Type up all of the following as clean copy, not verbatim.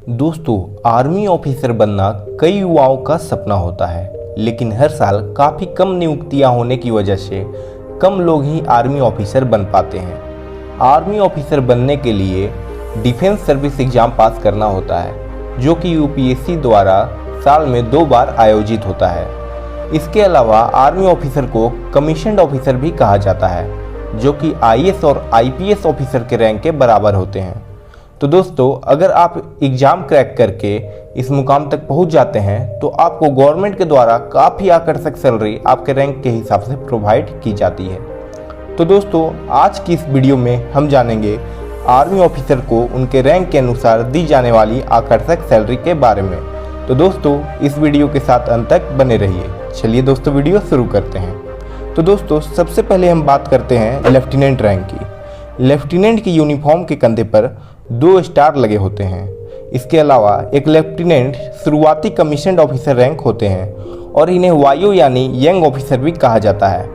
दोस्तों, army officer बनना कई युवाओं का सपना होता है, लेकिन हर साल काफ़ी कम नियुक्तियां होने की वजह से कम लोग ही आर्मी ऑफिसर बन पाते हैं। आर्मी ऑफिसर बनने के लिए डिफेंस सर्विस एग्ज़ाम पास करना होता है, जो कि यूपीएससी द्वारा साल में 2 बार आयोजित होता है। इसके अलावा आर्मी ऑफिसर को कमीशन्ड ऑफिसर भी कहा जाता है, जो कि आईएएस और आईपीएस ऑफिसर के रैंक के बराबर होते हैं। तो दोस्तों, अगर आप एग्ज़ाम क्रैक करके इस मुकाम तक पहुंच जाते हैं तो आपको गवर्नमेंट के द्वारा काफ़ी आकर्षक सैलरी आपके रैंक के हिसाब से प्रोवाइड की जाती है। तो दोस्तों, आज की इस वीडियो में हम जानेंगे आर्मी ऑफिसर को उनके रैंक के अनुसार दी जाने वाली आकर्षक सैलरी के बारे में। तो दोस्तों, इस वीडियो के साथ अंत तक बने रहिए। चलिए दोस्तों, वीडियो शुरू करते हैं। तो दोस्तों, सबसे पहले हम बात करते हैं लेफ्टिनेंट रैंक की। लेफ्टिनेंट की यूनिफॉर्म के कंधे पर 2 स्टार लगे होते हैं। इसके अलावा एक लेफ्टिनेंट शुरुआती कमीशन्ड ऑफिसर रैंक होते हैं और इन्हें वायु यानी यंग ऑफिसर भी कहा जाता है।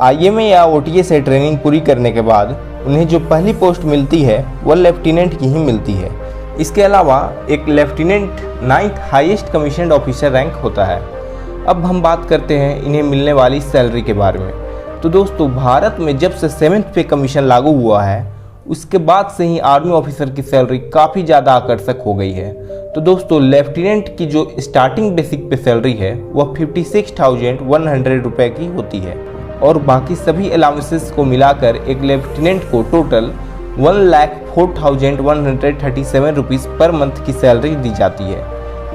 आईएमए या ओटीए से ट्रेनिंग पूरी करने के बाद उन्हें जो पहली पोस्ट मिलती है वह लेफ्टिनेंट की ही मिलती है। इसके अलावा एक lieutenant 9th highest commissioned officer rank होता है। अब हम बात करते हैं इन्हें मिलने वाली सैलरी के बारे में। तो दोस्तों, भारत में जब से 7th पे कमीशन लागू हुआ है, उसके बाद से ही आर्मी ऑफिसर की सैलरी काफ़ी ज़्यादा आकर्षक हो गई है। तो दोस्तों, लेफ्टिनेंट की जो स्टार्टिंग बेसिक पे सैलरी है वह 56,100 रुपये की होती है और बाकी सभी अलाउंसेस को मिलाकर एक लेफ्टिनेंट को टोटल 1,04,137 रुपीज़ पर मंथ की सैलरी दी जाती है।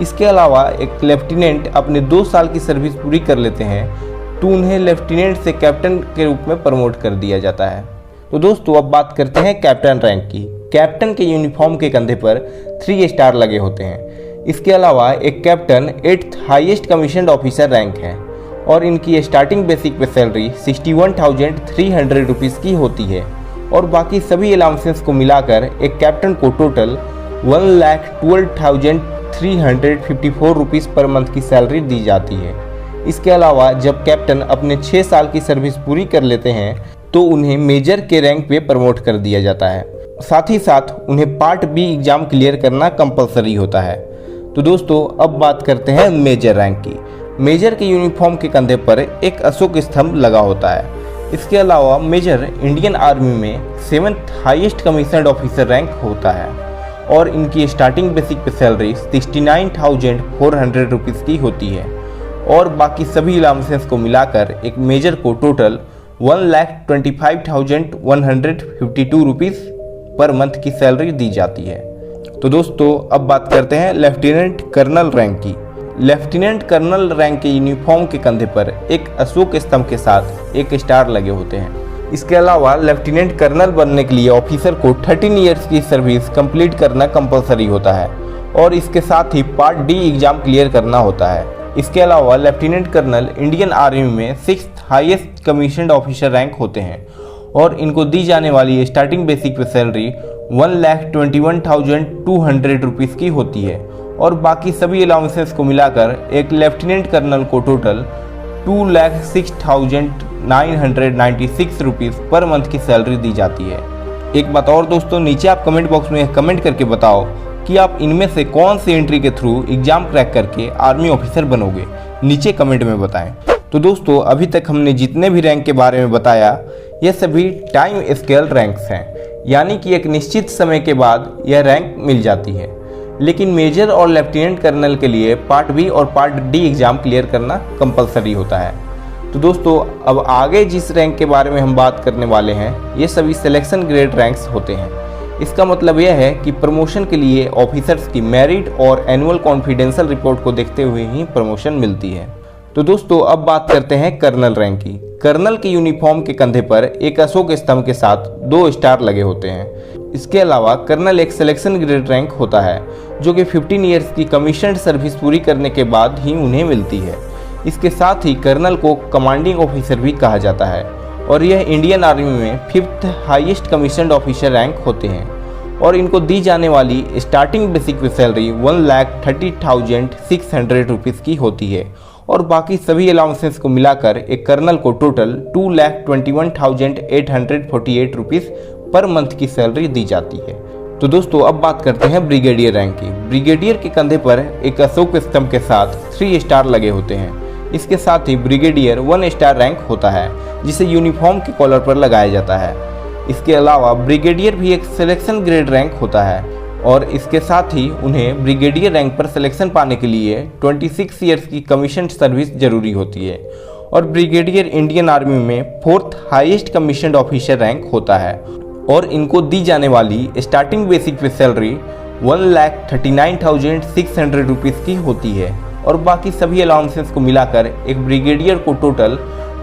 इसके अलावा एक लेफ्टिनेंट अपने 2 साल की सर्विस पूरी कर लेते हैं तो उन्हें लेफ्टिनेंट से कैप्टन के रूप में प्रमोट कर दिया जाता है। तो दोस्तों, अब बात करते हैं कैप्टन रैंक की। कैप्टन के यूनिफॉर्म के कंधे पर 3 स्टार लगे होते हैं। इसके अलावा एक captain 8th highest commissioned officer rank है और इनकी स्टार्टिंग बेसिक पे सैलरी 61,300 रुपीज़ की होती है और बाकी सभी अलाउंसेस को मिलाकर एक कैप्टन को टोटल 1,12,354 रुपीज़ पर मंथ की सैलरी दी जाती है। इसके अलावा जब कैप्टन अपने 6 साल की सर्विस पूरी कर लेते हैं तो उन्हें मेजर के रैंक पे प्रमोट कर दिया जाता है। साथ ही साथ उन्हें पार्ट बी एग्ज़ाम क्लियर करना कंपलसरी होता है। तो दोस्तों, अब बात करते हैं मेजर रैंक की। मेजर के यूनिफॉर्म के कंधे पर एक अशोक स्तंभ लगा होता है। इसके अलावा मेजर इंडियन आर्मी में 7th highest commissioned officer rank होता है और इनकी स्टार्टिंग बेसिक पे सैलरी 69,400 रुपीज़ की होती है और बाकी सभी अलाउंसेस को मिलाकर एक मेजर को टोटल 1,25,152 रुपीज़ पर मंथ की सैलरी दी जाती है। तो दोस्तों, अब बात करते हैं लेफ्टिनेंट कर्नल रैंक की। लेफ्टिनेंट कर्नल रैंक के यूनिफॉर्म के कंधे पर एक अशोक स्तंभ के साथ 1 स्टार लगे होते हैं। इसके अलावा लेफ्टिनेंट कर्नल बनने के लिए ऑफिसर को 13 ईयर्स की सर्विस कंप्लीट करना कंपलसरी होता है और इसके साथ ही पार्ट डी एग्ज़ाम क्लियर करना होता है। इसके अलावा लेफ्टिनेंट कर्नल इंडियन आर्मी में 6th highest commissioned officer rank होते हैं और इनको दी जाने वाली स्टार्टिंग बेसिक पे सैलरी 1,21,200 रुपीज़ की होती है और बाकी सभी अलाउंसेस को मिलाकर एक लेफ्टिनेंट कर्नल को टोटल 2,06,996 रुपीज़ पर मंथ की सैलरी दी जाती है। एक बात और दोस्तों, नीचे आप कमेंट बॉक्स में कमेंट करके बताओ कि आप इनमें से कौन सी एंट्री के थ्रू एग्ज़ाम क्रैक करके आर्मी ऑफिसर बनोगे। नीचे कमेंट में बताएं। तो दोस्तों, अभी तक हमने जितने भी रैंक के बारे में बताया ये सभी टाइम स्केल रैंक्स हैं, यानी कि एक निश्चित समय के बाद यह रैंक मिल जाती है। लेकिन मेजर और लेफ्टिनेंट कर्नल के लिए पार्ट बी और पार्ट डी एग्ज़ाम क्लियर करना कंपलसरी होता है। तो दोस्तों, अब आगे जिस रैंक के बारे में हम बात करने वाले हैं ये सभी सिलेक्शन ग्रेड रैंक्स होते हैं। इसका मतलब यह है कि प्रमोशन के लिए ऑफिसर्स की मेरिट और एनुअल कॉन्फिडेंशियल रिपोर्ट को देखते हुए ही प्रमोशन मिलती है। तो दोस्तों, अब बात करते हैं कर्नल रैंक की। कर्नल के यूनिफॉर्म के कंधे पर एक अशोक स्तंभ के साथ 2 स्टार लगे होते हैं। इसके अलावा कर्नल एक सिलेक्शन ग्रेड रैंक होता है जो कि 15 ईयर्स की कमीशन्ड सर्विस पूरी करने के बाद ही उन्हें मिलती है। इसके साथ ही कर्नल को कमांडिंग ऑफिसर भी कहा जाता है और यह इंडियन आर्मी में 5th highest commissioned officer rank होते हैं और इनको दी जाने वाली स्टार्टिंग बेसिक पे सैलरी 1,30,600 रुपीज़ की होती है और बाकी सभी अलाउंसेस को मिलाकर एक कर्नल को टोटल 2,21,848 रुपीज़ पर मंथ की सैलरी दी जाती है। तो दोस्तों अब बात करते हैं ब्रिगेडियर रैंक की। ब्रिगेडियर के कंधे पर एक अशोक स्तंभ के साथ 3 स्टार लगे होते हैं। इसके साथ ही ब्रिगेडियर 1 स्टार रैंक होता है जिसे यूनिफॉर्म के कॉलर पर लगाया जाता है। इसके अलावा ब्रिगेडियर भी एक सिलेक्शन ग्रेड रैंक होता है और इसके साथ ही उन्हें ब्रिगेडियर रैंक पर सिलेक्शन पाने के लिए 26 ईयर्स की कमीशन सर्विस जरूरी होती है। और ब्रिगेडियर इंडियन आर्मी में 4th highest commissioned officer rank होता है और इनको दी जाने वाली स्टार्टिंग बेसिक पे सैलरी 1,39,600 रुपीज़ की होती है और बाकी सभी अलाउंसेस को मिलाकर एक ब्रिगेडियर को टोटल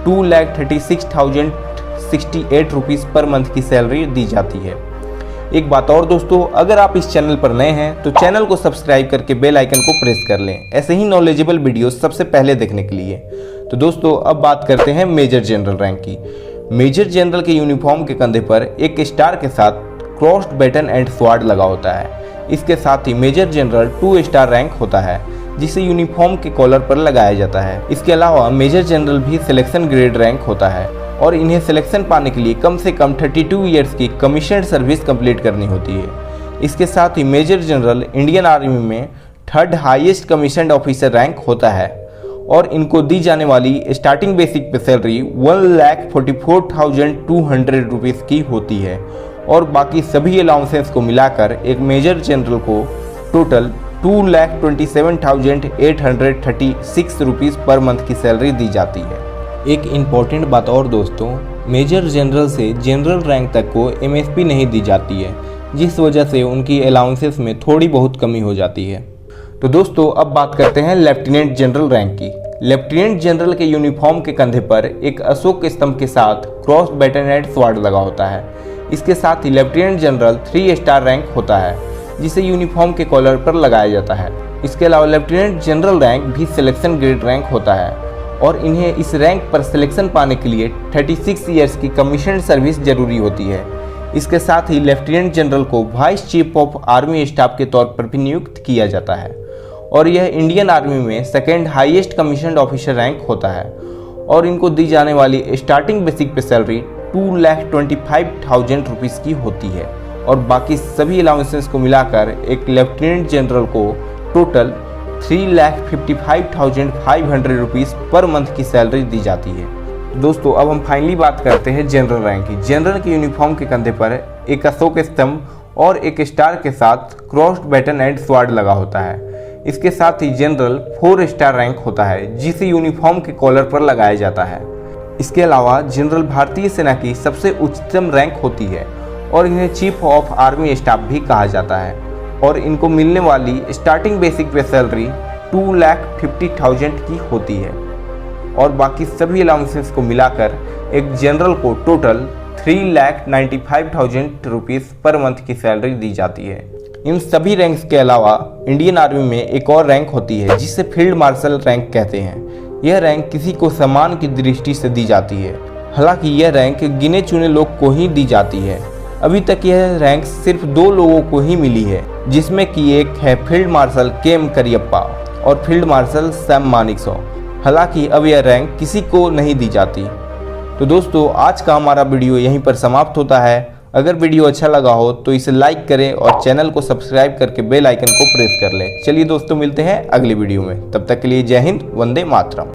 2,36,068 रुपीज़ पर मंथ की सैलरी दी जाती है। एक बात और दोस्तों, अगर आप इस चैनल पर नए हैं तो चैनल को सब्सक्राइब करके बेल आइकन को प्रेस कर लें ऐसे ही नॉलेजेबल वीडियो सबसे पहले देखने के लिए। तो दोस्तों अब बात करते हैं मेजर जनरल रैंक की। मेजर जनरल के यूनिफॉर्म के कंधे पर एक स्टार के साथ क्रॉस्ड बैटन एंड स्वॉर्ड लगा होता है। इसके साथ ही मेजर जनरल 2 स्टार रैंक होता है जिसे यूनिफॉर्म के कॉलर पर लगाया जाता है। इसके अलावा मेजर जनरल भी सिलेक्शन ग्रेड रैंक होता है और इन्हें सिलेक्शन पाने के लिए कम से कम 32 ईयर्स की कमीशन्ड सर्विस कंप्लीट करनी होती है। इसके साथ ही मेजर जनरल इंडियन आर्मी में 3rd highest commissioned officer rank होता है और इनको दी जाने वाली स्टार्टिंग बेसिक पे सैलरी 1,44,200 रुपीज़ की होती है और बाकी सभी अलाउंसेस को मिलाकर एक मेजर जनरल को टोटल 2,27,836 रुपीज़ पर मंथ की सैलरी दी जाती है। एक इम्पॉर्टेंट बात और दोस्तों, मेजर जनरल से जनरल रैंक तक को MSP नहीं दी जाती है जिस वजह से उनकी अलाउंसेस में थोड़ी बहुत कमी हो जाती है। तो दोस्तों अब बात करते हैं लेफ्टिनेंट जनरल रैंक की। लेफ्टिनेंट जनरल के यूनिफॉर्म के कंधे पर एक अशोक स्तंभ के साथ क्रॉस बैटन एंड स्वॉर्ड लगा होता है। इसके साथ ही लेफ्टिनेंट जनरल 3 स्टार रैंक होता है जिसे यूनिफॉर्म के कॉलर पर लगाया जाता है। इसके अलावा लेफ्टिनेंट जनरल रैंक भी सिलेक्शन ग्रेड रैंक होता है और इन्हें इस रैंक पर सिलेक्शन पाने के लिए 36 ईयर्स की कमीशन्ड सर्विस जरूरी होती है। इसके साथ ही लेफ्टिनेंट जनरल को vice chief of army staff के तौर पर भी नियुक्त किया जाता है और यह इंडियन आर्मी में 2nd highest commissioned officer rank होता है और इनको दी जाने वाली स्टार्टिंग बेसिक पे सैलरी 2,25,000 रुपीज़ की होती है और बाकी सभी अलाउंसेस को मिलाकर एक लेफ्टिनेंट जनरल को टोटल 3,55,500 रुपीज़ पर मंथ की सैलरी दी जाती है। दोस्तों अब हम फाइनली बात करते हैं जनरल रैंक की। जनरल के यूनिफॉर्म के कंधे पर एक अशोक स्तंभ और एक स्टार के साथ क्रॉस्ड बैटन एंड स्वॉर्ड लगा होता है। इसके साथ ही जनरल 4 स्टार रैंक होता है जिसे यूनिफॉर्म के कॉलर पर लगाया जाता है। इसके अलावा जनरल भारतीय सेना की सबसे उच्चतम रैंक होती है और इन्हें चीफ ऑफ आर्मी स्टाफ भी कहा जाता है और इनको मिलने वाली स्टार्टिंग बेसिक पे सैलरी 2,50,000 की होती है और बाकी सभी अलाउंसेस को मिलाकर एक जनरल को टोटल 3,95,000 रुपीज़ पर मंथ की सैलरी दी जाती है। इन सभी रैंक्स के अलावा इंडियन आर्मी में एक और रैंक होती है जिसे फील्ड मार्शल रैंक कहते हैं। यह रैंक किसी को सम्मान की दृष्टि से दी जाती है। हालांकि यह रैंक गिने चुने लोग को ही दी जाती है। अभी तक यह रैंक सिर्फ 2 लोगों को ही मिली है जिसमें कि एक है फील्ड मार्शल KM करियप्पा और फील्ड मार्शल सैम मानेकशॉ। हालांकि अब यह रैंक किसी को नहीं दी जाती। तो दोस्तों आज का हमारा वीडियो यहीं पर समाप्त होता है। अगर वीडियो अच्छा लगा हो तो इसे लाइक करें और चैनल को सब्सक्राइब करके बेल आइकन को प्रेस कर लें। चलिए दोस्तों मिलते हैं अगली वीडियो में, तब तक के लिए जय हिंद, वंदे मातरम।